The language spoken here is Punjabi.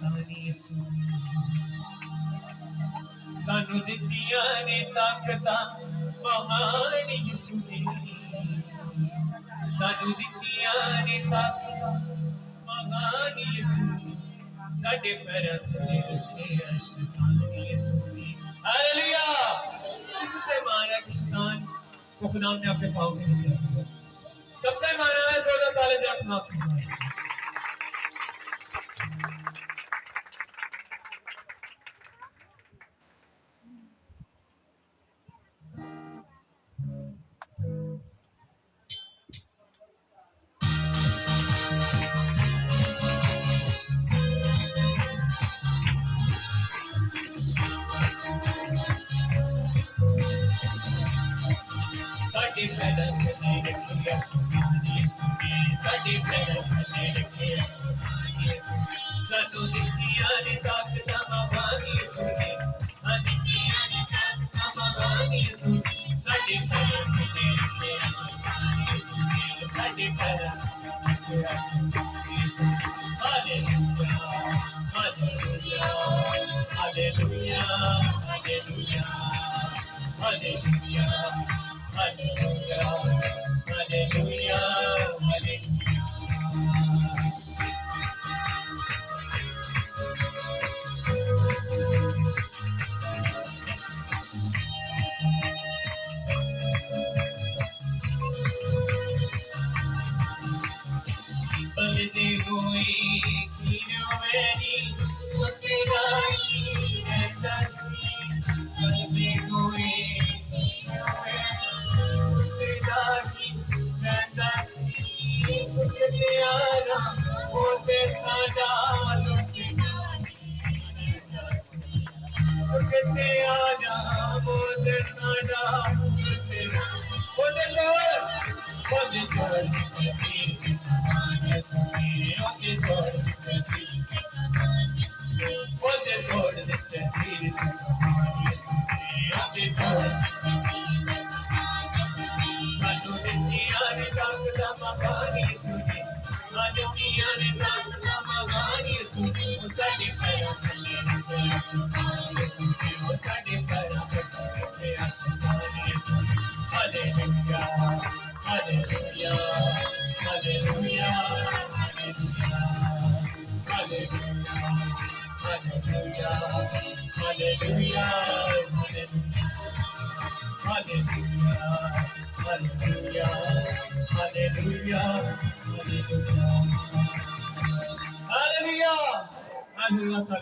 ਸ਼ੈਤਾਨੀ ਯਿਸੂ ਸਾਨੂੰ ਦਿੱਤੀਆਂ ਨੇ ਤਾਕਤਾਂ ਮਹਾਨ ਯਿਸੂ ਨੇ ਸਾਨੂੰ ਦਿੱਤੀਆਂ ਨੇ ਤਾਕਤਾਂ ਮਹਾਨ ਯਿਸੂ ਨੇ ਸਾਡੇ ਪੈਰਾਂ ਥੱਲੇ ਰੱਖਿਆ ਸ਼ੈਤਾਨੀ यीशु ने हालेलुया। इससे माना कि शैतान को खुदा ने अपने पाँव के नीचे रख दिया। सबने माना है जोरदार ताली दे अपना Hallelujah.